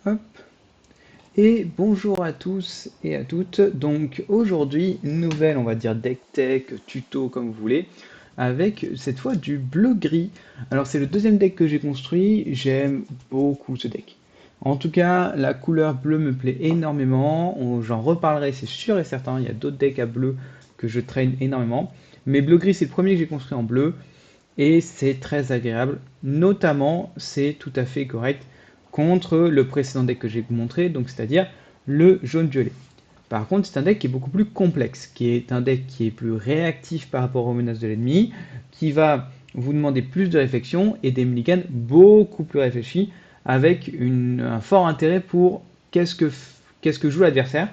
Hop. Et bonjour à tous et à toutes. Donc aujourd'hui, nouvelle, on va dire deck tech, tuto comme vous voulez, avec cette fois du bleu gris. Alors c'est le deuxième deck que j'ai construit, j'aime beaucoup ce deck. En tout cas, la couleur bleue me plaît énormément, j'en reparlerai, c'est sûr et certain, il y a d'autres decks à bleu que je traîne énormément. Mais bleu gris, c'est le premier que j'ai construit en bleu et c'est très agréable. Notamment, c'est tout à fait correct contre le précédent deck que j'ai montré, donc c'est-à-dire le jaune-violet. Par contre, c'est un deck qui est beaucoup plus complexe, qui est un deck qui est plus réactif par rapport aux menaces de l'ennemi, qui va vous demander plus de réflexion et des mulligans beaucoup plus réfléchis, avec un fort intérêt pour qu'est-ce que joue l'adversaire.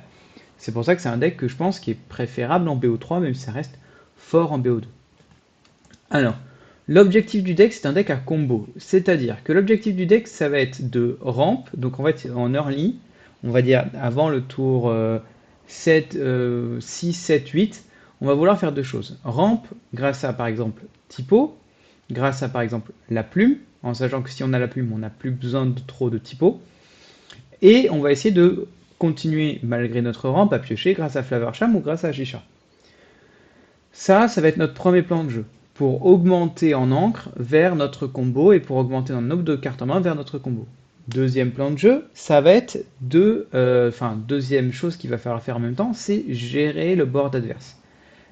C'est pour ça que c'est un deck que je pense qui est préférable en BO3, même si ça reste fort en BO2. Alors, l'objectif du deck, c'est un deck à combo. C'est-à-dire que l'objectif du deck, ça va être de ramp, donc en fait en early, on va dire avant le tour 7, 6, 7, 8, on va vouloir faire deux choses. Ramp grâce à par exemple typo, grâce à par exemple la plume, en sachant que si on a la plume, on n'a plus besoin de trop de typo. Et on va essayer de continuer malgré notre ramp à piocher grâce à Flavorsham ou grâce à Jisha. Ça va être notre premier plan de jeu, pour augmenter en encre vers notre combo et pour augmenter en nombre de cartes en main vers notre combo. Deuxième plan de jeu, ça va être deuxième chose qu'il va falloir faire en même temps, c'est gérer le board adverse.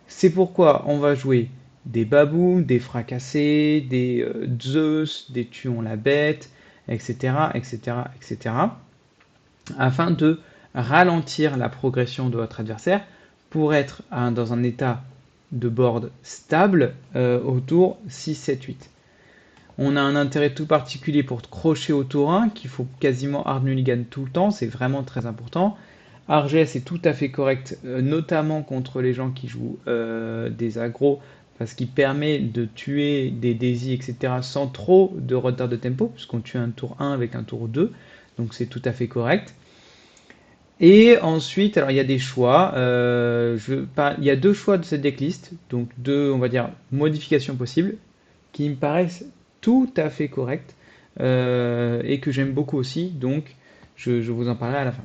C'est pourquoi on va jouer des babous, des fracassés, des Zeus, des tuons la bête, etc., etc., etc., afin de ralentir la progression de votre adversaire pour être dans un état de board stable au tour 6, 7, 8. On a un intérêt tout particulier pour crocher au tour 1, qu'il faut quasiment hard mulligan tout le temps, c'est vraiment très important. Arges est tout à fait correct, notamment contre les gens qui jouent des agros, parce qu'il permet de tuer des Daisy, etc., sans trop de retard de tempo, puisqu'on tue un tour 1 avec un tour 2, donc c'est tout à fait correct. Et ensuite, alors il y a des choix. Il y a deux choix de cette decklist, donc deux, on va dire, modifications possibles, qui me paraissent tout à fait correctes et que j'aime beaucoup aussi, donc je vous en parlerai à la fin.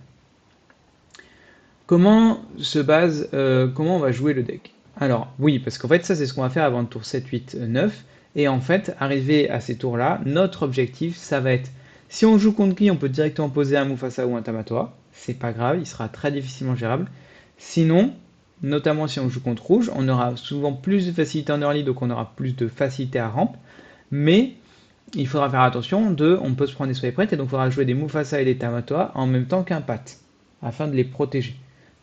Comment on va jouer le deck? Alors, oui, parce qu'en fait, ça, c'est ce qu'on va faire avant le tour 7, 8, 9. Et en fait, arrivé à ces tours-là, notre objectif, ça va être, si on joue contre qui, on peut directement poser un Mufasa ou un Tamatoa. C'est pas grave, il sera très difficilement gérable. Sinon, notamment si on joue contre rouge, on aura souvent plus de facilité en early, donc on aura plus de facilité à ramp. Mais il faudra faire attention on peut se prendre des soins prêtes, et donc il faudra jouer des Mufasa et des Tamatoa en même temps qu'un Pat, afin de les protéger.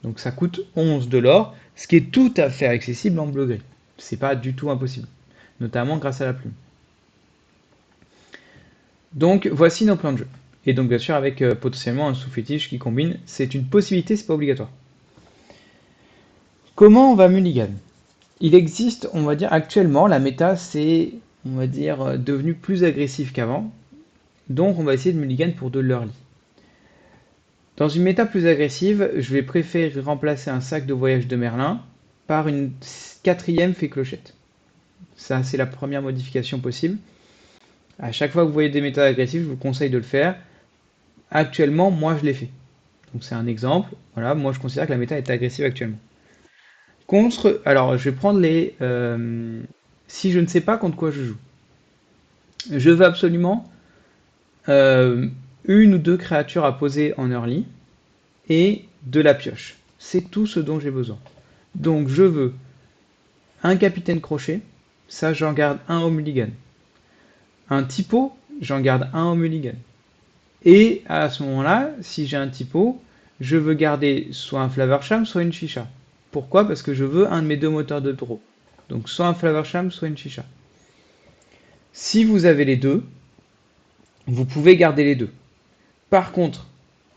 Donc ça coûte 11 de l'or, ce qui est tout à fait accessible en bleu-gris. C'est pas du tout impossible, notamment grâce à la plume. Donc voici nos plans de jeu. Et donc bien sûr avec potentiellement un sous-fétiche qui combine, c'est une possibilité, c'est pas obligatoire. Comment on va mulligan? Il existe, on va dire actuellement, la méta c'est, on va dire, devenu plus agressif qu'avant. Donc on va essayer de mulligan pour de l'early. Dans une méta plus agressive, je vais préférer remplacer un sac de voyage de Merlin par une quatrième fée clochette. Ça, c'est la première modification possible. À chaque fois que vous voyez des méthodes agressives, je vous conseille de le faire. Actuellement, moi, je l'ai fait. Donc c'est un exemple. Voilà, moi, je considère que la méta est agressive actuellement. Alors, je vais prendre si je ne sais pas contre quoi je joue. Je veux absolument euh, une ou deux créatures à poser en early et de la pioche. C'est tout ce dont j'ai besoin. Donc, je veux un capitaine crochet. Ça, j'en garde un au mulligan. Un typo, j'en garde un au mulligan. Et à ce moment-là, si j'ai un typo, je veux garder soit un Flavorsham, soit une chicha. Pourquoi? Parce que je veux un de mes deux moteurs de draw. Donc soit un Flavorsham, soit une chicha. Si vous avez les deux, vous pouvez garder les deux. Par contre,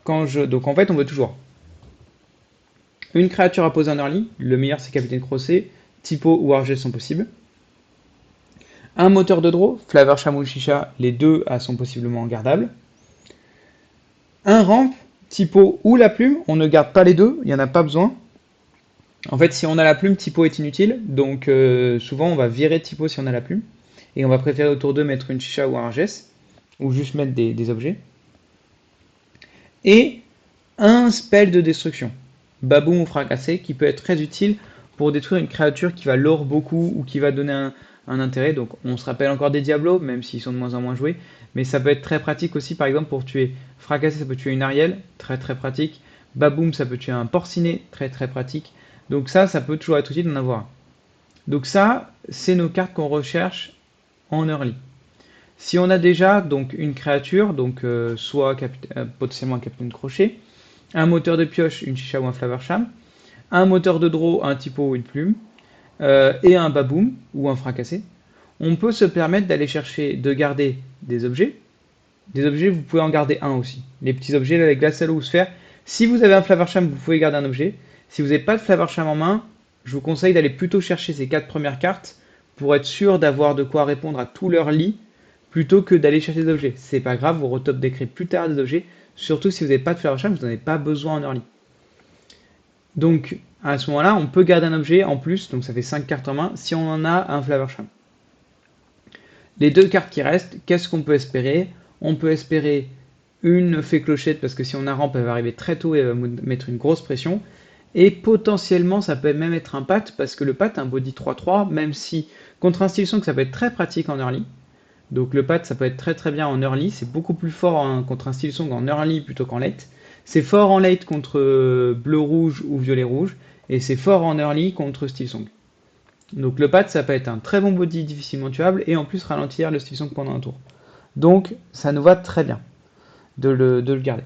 donc en fait, on veut toujours une créature à poser en early. Le meilleur, c'est Capitaine Crochet. Typo ou Argel sont possibles. Un moteur de draw, Flavorsham ou chicha, les deux sont possiblement gardables. Un ramp, typo ou la plume, on ne garde pas les deux, il n'y en a pas besoin. En fait, si on a la plume, typo est inutile, donc souvent on va virer typo si on a la plume, et on va préférer autour d'eux mettre une chicha ou un argès, ou juste mettre des objets. et un spell de destruction, Baboum ou Fracassé, qui peut être très utile pour détruire une créature qui va lore beaucoup ou qui va donner un intérêt. Donc on se rappelle encore des Diablos, même s'ils sont de moins en moins joués, mais ça peut être très pratique aussi, par exemple, pour tuer. Fracassé, ça peut tuer une Ariel, très très pratique. Baboum, ça peut tuer un Porcinet, très très pratique. Donc ça peut toujours être utile d'en avoir un. Donc ça, c'est nos cartes qu'on recherche en early. Si on a déjà donc une créature, donc soit potentiellement un capitaine de crochet, un moteur de pioche, une chicha ou un flaversham, un moteur de draw, un typo ou une plume, et un baboum ou un fracassé, on peut se permettre d'aller chercher, de garder des objets. Des objets, vous pouvez en garder un aussi. Les petits objets, là, les glaciales ou sphères. Si vous avez un flaversham, vous pouvez garder un objet. Si vous n'avez pas de flaversham en main, je vous conseille d'aller plutôt chercher ces 4 premières cartes pour être sûr d'avoir de quoi répondre à tout leur lit plutôt que d'aller chercher des objets. C'est pas grave, vous retop deckrez plus tard des objets, surtout si vous n'avez pas de flaversham, vous n'en avez pas besoin en early. Donc à ce moment-là, on peut garder un objet en plus, donc ça fait 5 cartes en main, si on en a un flaversham. Les deux cartes qui restent, qu'est-ce qu'on peut espérer? On peut espérer une fée clochette, parce que si on a rampe, elle va arriver très tôt et elle va mettre une grosse pression. Et potentiellement, ça peut même être un pat, parce que le pat a un body 3-3, même si contre un style song, ça peut être très pratique en early. Donc le pat, ça peut être très très bien en early. C'est beaucoup plus fort contre un style song en early plutôt qu'en late. C'est fort en late contre bleu-rouge ou violet-rouge. Et c'est fort en early contre style song. Donc le pat, ça peut être un très bon body difficilement tuable et en plus ralentir le style song pendant un tour. Donc ça nous va très bien de le garder.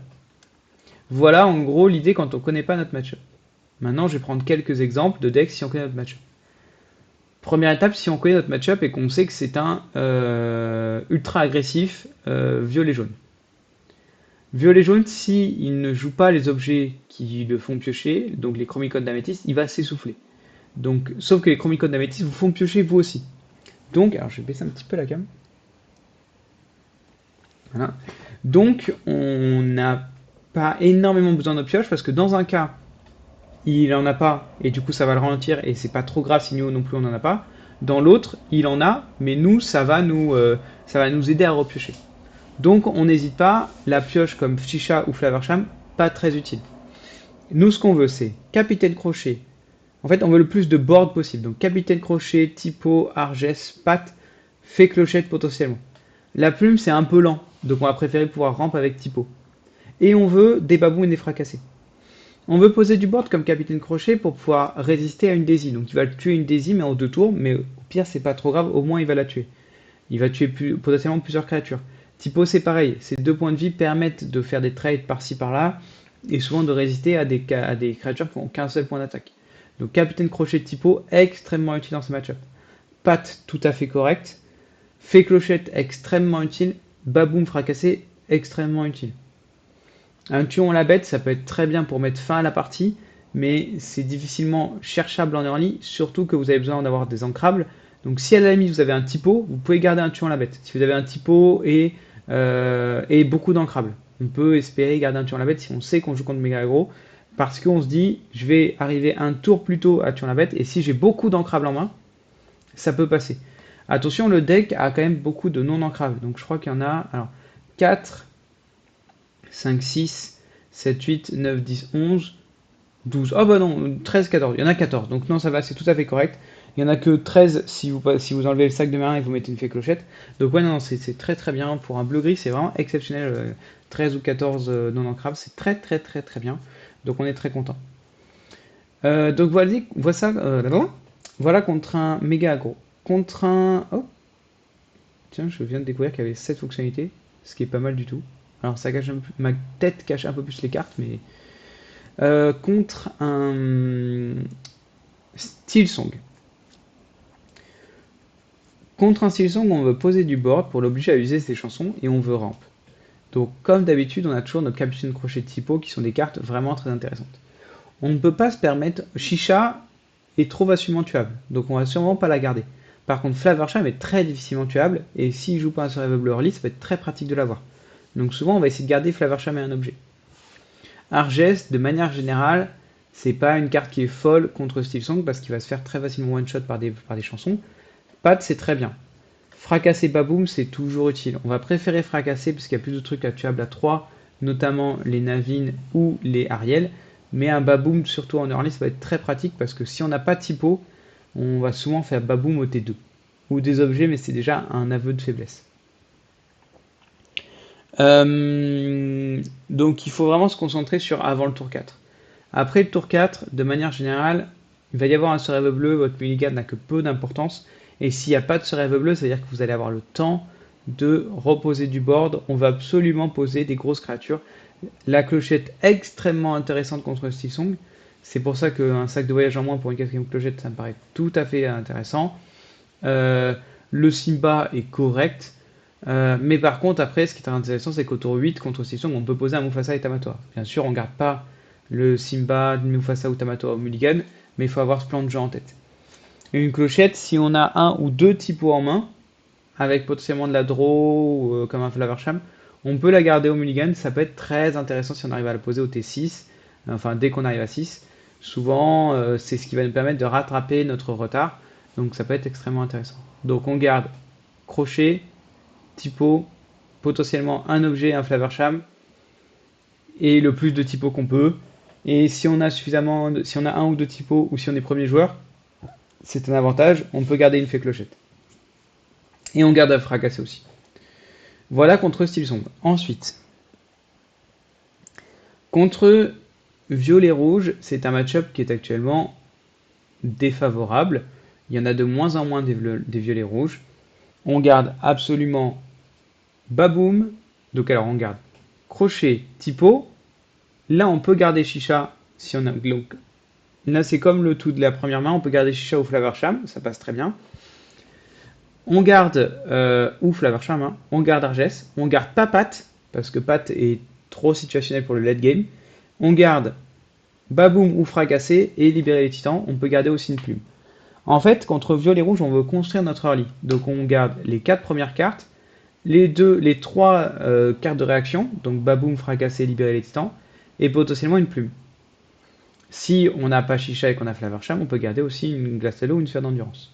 Voilà en gros l'idée quand on ne connaît pas notre match-up. Maintenant, je vais prendre quelques exemples de decks si on connaît notre match-up. Première étape, si on connaît notre match-up et qu'on sait que c'est un ultra agressif violet-jaune. Violet-jaune, s'il ne joue pas les objets qui le font piocher, donc les chromicodes d'améthyste, il va s'essouffler. Donc, sauf que les chromicodes d'améthyste vous font piocher vous aussi. Donc, alors je vais baisser un petit peu la cam. Voilà. Donc, on n'a pas énormément besoin de pioche parce que dans un cas, il en a pas et du coup ça va le ralentir et c'est pas trop grave si nous non plus on en a pas. Dans l'autre, il en a, mais nous ça va nous aider à repiocher. Donc on n'hésite pas, la pioche comme Chicha ou Flaversham, pas très utile. Nous ce qu'on veut c'est Capitaine Crochet. En fait on veut le plus de board possible. Donc Capitaine Crochet, Typo, Argès, Pat, fait clochette potentiellement. La plume c'est un peu lent, donc on va préférer pouvoir ramp avec Typo. Et on veut des babous et des fracassés. On veut poser du board comme Capitaine Crochet pour pouvoir résister à une Daisy. Donc il va tuer une Daisy mais en 2 tours, mais au pire c'est pas trop grave, au moins il va la tuer. Il va tuer potentiellement plusieurs créatures. Typo c'est pareil, ces 2 points de vie permettent de faire des trades par-ci par-là et souvent de résister à des créatures qui n'ont qu'un seul point d'attaque. Donc Capitaine Crochet Typo extrêmement utile dans ce match-up. Pat tout à fait correct. Fée Clochette extrêmement utile. Baboum fracassé extrêmement utile. Un tuon à la bête, ça peut être très bien pour mettre fin à la partie, mais c'est difficilement cherchable en early, surtout que vous avez besoin d'avoir des ancrables. Donc si à la limite vous avez un typo, vous pouvez garder un tuon à la bête. Si vous avez un typo et beaucoup d'ancrables, on peut espérer garder un tuon à la bête si on sait qu'on joue contre méga aggro, parce qu'on se dit je vais arriver un tour plus tôt à tuon à la bête, et si j'ai beaucoup d'ancrables en main, ça peut passer. Attention, le deck a quand même beaucoup de non-ancrables, donc je crois qu'il y en a alors, 4, 5, 6, 7, 8, 9, 10, 11, 12. Oh bah non, 13, 14. Il y en a 14. Donc non, ça va, c'est tout à fait correct. Il n'y en a que 13 si vous enlevez le sac de marin et vous mettez une fée clochette. Donc ouais, non, c'est très très bien. Pour un bleu-gris, c'est vraiment exceptionnel. 13 ou 14 non ancrables, c'est très très très très bien. Donc on est très content. Donc voilà contre un méga aggro. Contre un... Oh, tiens, je viens de découvrir qu'il y avait cette fonctionnalité, ce qui est pas mal du tout. Alors ça cache ma tête cache un peu plus les cartes, mais contre un style song. Contre un style song, on veut poser du board pour l'obliger à user ses chansons et on veut ramp. Donc comme d'habitude, on a toujours notre Capitaine Crochet de Typo qui sont des cartes vraiment très intéressantes. On ne peut pas se permettre... Chicha est trop facilement tuable, donc on va sûrement pas la garder. Par contre, Flaversham est très difficilement tuable, et s'il joue pas un survivable early, ça va être très pratique de l'avoir. Donc souvent, on va essayer de garder Flaversham et un objet. Argès, de manière générale, c'est pas une carte qui est folle contre Steel Song parce qu'il va se faire très facilement one-shot par des chansons. Pat, c'est très bien. Fracasser Baboum, c'est toujours utile. On va préférer fracasser parce qu'il y a plus de trucs à tuable à 3 notamment les Navin ou les Ariel. Mais un Baboom, surtout en early, ça va être très pratique parce que si on n'a pas de typo, on va souvent faire Baboom au T2. Ou des objets, mais c'est déjà un aveu de faiblesse. Donc il faut vraiment se concentrer sur avant le tour 4. Après le tour 4, de manière générale, il va y avoir un Survival bleu, votre mulligan n'a que peu d'importance. Et s'il n'y a pas de Survival bleu, c'est-à-dire que vous allez avoir le temps de reposer du board. On va absolument poser des grosses créatures. La clochette extrêmement intéressante contre Song. C'est pour ça qu'un sac de voyage en moins pour une quatrième clochette, ça me paraît tout à fait intéressant. Le Simba est correct. Mais par contre, après, ce qui est très intéressant, c'est qu'au tour 8, contre Song, on peut poser un Mufasa et Tamatoa. Bien sûr, on ne garde pas le Simba, Mufasa ou Tamatoa au mulligan, mais il faut avoir ce plan de jeu en tête. Et une clochette, si on a un ou deux typos en main, avec potentiellement de la draw ou comme un Flaversham, on peut la garder au mulligan. Ça peut être très intéressant si on arrive à la poser au T6, enfin dès qu'on arrive à 6. Souvent, c'est ce qui va nous permettre de rattraper notre retard, donc ça peut être extrêmement intéressant. Donc on garde crochet, typo, potentiellement un objet, un Flaversham, et le plus de typos qu'on peut. Et si on a suffisamment, si on a un ou deux typos, ou si on est premier joueur, c'est un avantage, on peut garder une fée clochette. Et on garde à fracasser aussi. Voilà contre style sombre. Ensuite, contre violet-rouge, c'est un match-up qui est actuellement défavorable. Il y en a de moins en moins des violets-rouges. On garde absolument Baboom. Donc alors on garde crochet, typo. Là on peut garder Chicha si on a. Donc, là c'est comme le tout de la première main, on peut garder Chicha ou Flaversham, ça passe très bien. On garde ou Flaversham, hein, on garde Argès, on garde pas Pat, parce que Pat est trop situationnel pour le late game. On garde Baboom ou Fracassé et libérer les titans, on peut garder aussi une plume. En fait, contre violet rouge, on veut construire notre early. Donc on garde les 4 premières cartes, les 3 cartes de réaction, donc Baboom, Fracassé, libérer les titans, et potentiellement une plume. Si on n'a pas Chicha et qu'on a Flaversham, on peut garder aussi une Glacello ou une sphère d'endurance.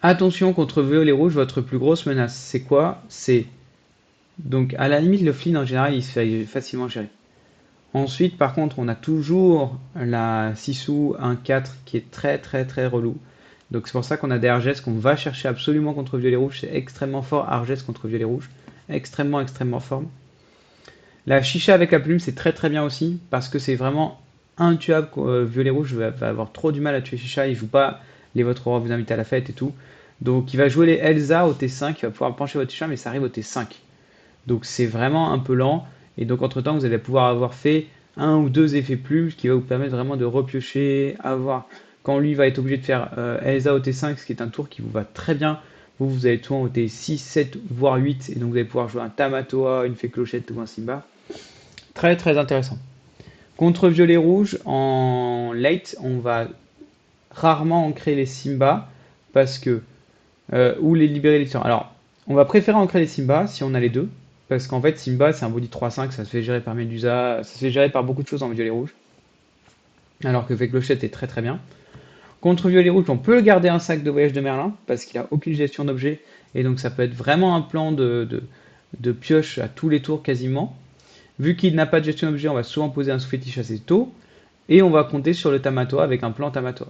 Attention contre violet rouge, votre plus grosse menace, c'est quoi? C'est donc à la limite le Flynn en général il se fait facilement gérer. Ensuite par contre on a toujours la Sissou 1-4 qui est très très très relou. Donc c'est pour ça qu'on a des Argès qu'on va chercher absolument contre violet rouge, c'est extrêmement fort Argès contre violet rouge, extrêmement extrêmement fort. La Chicha avec la plume c'est très très bien aussi parce que c'est vraiment intuable. Violet rouge va avoir trop du mal à tuer Chicha, il joue pas les votre roi vous invite à la fête et tout. Donc il va jouer les Elsa au T5, il va pouvoir pencher votre Chicha mais ça arrive au T5. Donc c'est vraiment un peu lent. Et donc entre temps vous allez pouvoir avoir fait un ou deux effets plumes, ce qui va vous permettre vraiment de repiocher, avoir quand lui va être obligé de faire Elsa au T5, ce qui est un tour qui vous va très bien. Vous allez tout au T6, 7, voire 8, et donc vous allez pouvoir jouer un Tamatoa, une fée clochette ou un Simba. Très très intéressant. Contre violet rouge, en late, on va rarement ancrer les Simba, parce que ou les libérer les titans. Alors, on va préférer ancrer les Simba si on a les deux, parce qu'en fait, Simba, c'est un body 3-5, ça se fait gérer par Medusa, ça se fait gérer par beaucoup de choses en violet rouge, alors que Clochette est très très bien. Contre violet rouge, on peut garder un sac de voyage de Merlin, parce qu'il a aucune gestion d'objets, et donc ça peut être vraiment un plan de pioche à tous les tours quasiment. Vu qu'il n'a pas de gestion d'objets, on va souvent poser un sous-fétiche assez tôt, et on va compter sur le Tamatoa avec un plan Tamatoa.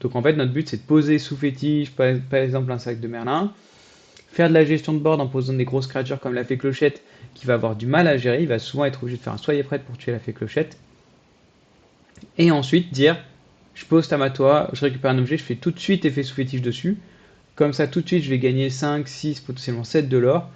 Donc en fait, notre but, c'est de poser sous fétiche, par exemple un sac de Merlin, faire de la gestion de board en posant des grosses créatures comme la fée clochette, qui va avoir du mal à gérer, il va souvent être obligé de faire un soyez prête pour tuer la fée clochette. Et ensuite dire, je pose Tamatoa, je récupère un objet, je fais tout de suite effet sous fétiche dessus. Comme ça, tout de suite, je vais gagner 5, 6, potentiellement 7 de l'or.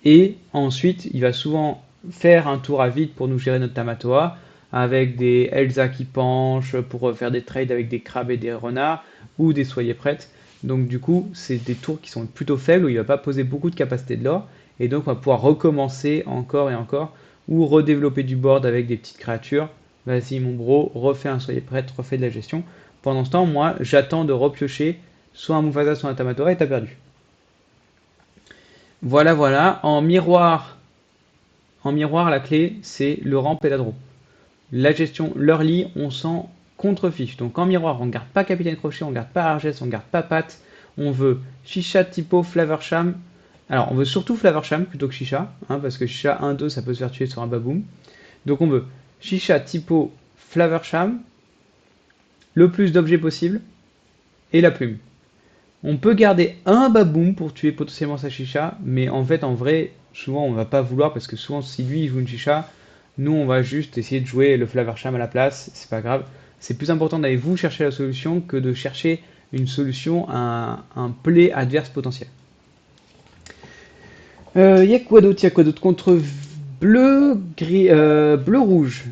Et ensuite, il va souvent faire un tour à vide pour nous gérer notre Tamatoa, avec des Elsa qui penchent, pour faire des trades avec des crabes et des renards, ou des soyez prêtes. Donc du coup, c'est des tours qui sont plutôt faibles, où il ne va pas poser beaucoup de capacité de l'or, et donc on va pouvoir recommencer encore et encore, ou redévelopper du board avec des petites créatures. Vas-y mon bro, refais un soyez prête, refais de la gestion. Pendant ce temps, moi, j'attends de repiocher soit un Mufasa, soit un Tamatoa, et t'as perdu. Voilà, voilà. En miroir, la clé, c'est le ramp et la draw. La gestion, l'early, on sent contre-fiche. Donc en miroir, on ne garde pas Capitaine Crochet, on ne garde pas Argès, on ne garde pas Pat. On veut Chicha, Typo, Flaversham, Alors, on veut surtout Flavorsham plutôt que Chicha, hein, parce que Chicha 1-2, ça peut se faire tuer sur un Baboom. Donc, on veut Chicha, Typo, Flavorsham, le plus d'objets possible, et la plume. On peut garder un Baboom pour tuer potentiellement sa Chicha, mais en fait, en vrai, souvent, on va pas vouloir, parce que souvent, si lui, il joue une Chicha, nous, on va juste essayer de jouer le Flavorsham à la place, c'est pas grave. C'est plus important d'aller vous chercher la solution que de chercher une solution à un play adverse potentiel. Y a quoi d'autre? Y a quoi d'autre? Contre bleu, gris, bleu-rouge,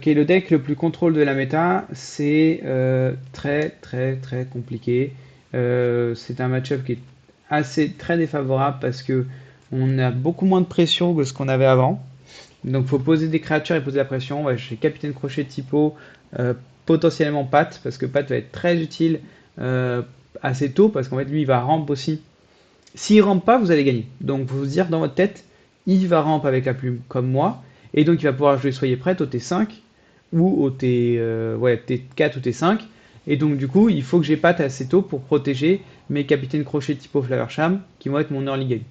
qui est le deck le plus contrôle de la méta, c'est très très très compliqué. C'est un match-up qui est assez très défavorable parce que on a beaucoup moins de pression que ce qu'on avait avant. Donc faut poser des créatures et poser la pression. Ouais, j'ai Capitaine Crochet Typo, potentiellement Pat, parce que Pat va être très utile assez tôt, parce qu'en fait lui il va ramp aussi. S'il rampe pas, vous allez gagner. Donc vous vous dire dans votre tête, il va ramp avec la plume comme moi, et donc il va pouvoir jouer Soyez prête au T5 ou au T4 ou T5. Et donc du coup, il faut que j'ai Pat assez tôt pour protéger mes capitaines crochet typo Flavorsham qui vont être mon early game.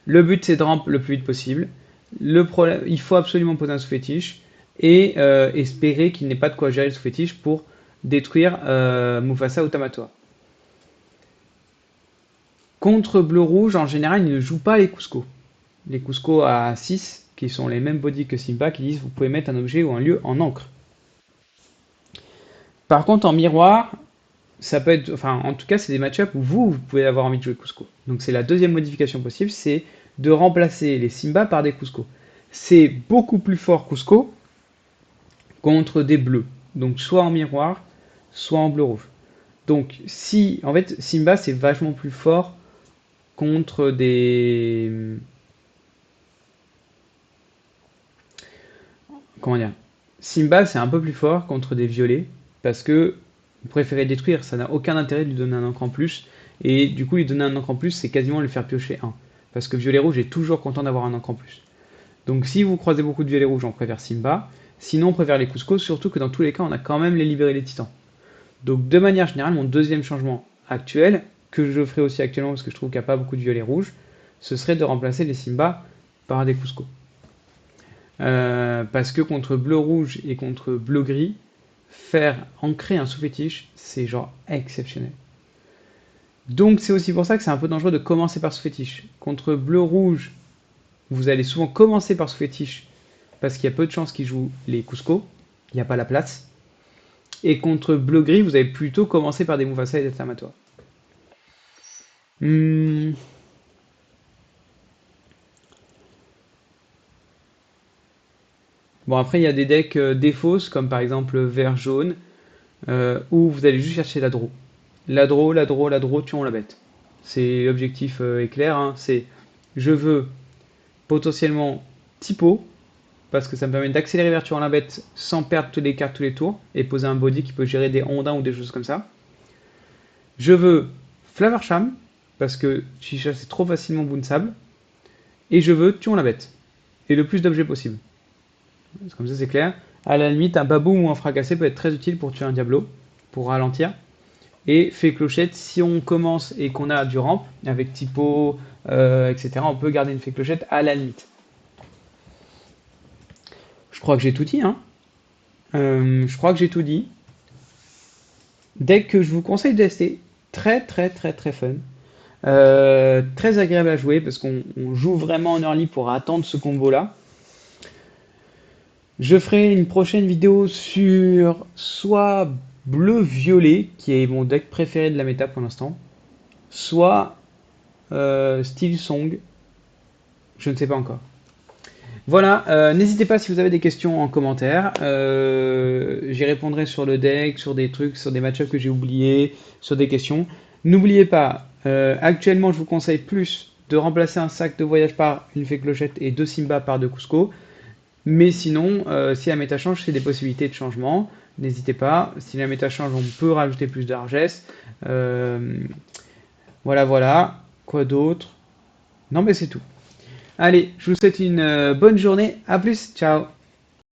Le but c'est de ramp le plus vite possible. Le problème, il faut absolument poser un sous-fétiche et espérer qu'il n'ait pas de quoi gérer le sous-fétiche pour détruire Mufasa ou Tamatoa. Contre bleu-rouge, en général, il ne joue pas les Cusco. Les Cusco à 6, qui sont les mêmes bodies que Simba, qui disent vous pouvez mettre un objet ou un lieu en encre. Par contre, en miroir, ça peut être, enfin, en tout cas, c'est des match-ups où vous pouvez avoir envie de jouer Cusco. Donc c'est la deuxième modification possible, c'est de remplacer les Simba par des Cusco. C'est beaucoup plus fort Cusco contre des bleus. Donc soit en miroir, soit en bleu rouge. Donc si, en fait, Simba c'est vachement plus fort contre des, comment dire, Simba c'est un peu plus fort contre des violets parce que vous préférez détruire, ça n'a aucun intérêt de lui donner un encre en plus. Et du coup, lui donner un encre en plus, c'est quasiment lui faire piocher un. Parce que violet rouge est toujours content d'avoir un encre en plus. Donc si vous croisez beaucoup de violet rouge, on préfère Simba. Sinon, on préfère les Cusco, surtout que dans tous les cas, on a quand même les libérés les titans. Donc de manière générale, mon deuxième changement actuel, que je ferai aussi actuellement parce que je trouve qu'il n'y a pas beaucoup de violet rouge, ce serait de remplacer les Simba par des Cusco. Parce que contre bleu-rouge et contre bleu-gris, faire ancrer un sous-fétiche, c'est genre exceptionnel. Donc c'est aussi pour ça que c'est un peu dangereux de commencer par sous-fétiche. Contre bleu-rouge, vous allez souvent commencer par sous-fétiche parce qu'il y a peu de chances qu'ils jouent les Cusco, il n'y a pas la place. Et contre bleu-gris, vous allez plutôt commencer par des Mufasa et des Tamatoa. Hmm. Bon, après, il y a des decks défausses, comme par exemple vert-jaune, où vous allez juste chercher la draw. La draw, la draw, la draw, tuons la bête. C'est l'objectif est clair, hein, c'est je veux potentiellement typo, parce que ça me permet d'accélérer vers tuant la bête sans perdre toutes les cartes tous les tours, et poser un body qui peut gérer des ondins ou des choses comme ça. Je veux Flavorsham, parce que Chicha c'est trop facilement boonsable, et je veux tuons la bête, et le plus d'objets possible. Comme ça c'est clair. À la limite, un baboum ou un fracassé peut être très utile pour tuer un diablo, pour ralentir. Et fait clochette, si on commence et qu'on a du ramp, avec typo, etc., on peut garder une fée clochette à la limite. Je crois que j'ai tout dit, hein. Je crois que j'ai tout dit. Deck que je vous conseille de tester, très très très très fun. Très agréable à jouer parce qu'on joue vraiment en early pour attendre ce combo là. Je ferai une prochaine vidéo sur soit bleu-violet, qui est mon deck préféré de la méta pour l'instant, soit Steel Song, je ne sais pas encore. Voilà, n'hésitez pas si vous avez des questions en commentaire. J'y répondrai sur le deck, sur des trucs, sur des match-ups que j'ai oubliés, sur des questions. N'oubliez pas, actuellement je vous conseille plus de remplacer un sac de voyage par une fée clochette et deux Simba par deux Cusco. Mais sinon, si la méta change, c'est des possibilités de changement. N'hésitez pas. Si la méta change, on peut rajouter plus d'argès. Voilà, voilà. Quoi d'autre? Non, mais c'est tout. Allez, je vous souhaite une bonne journée. À plus. Ciao.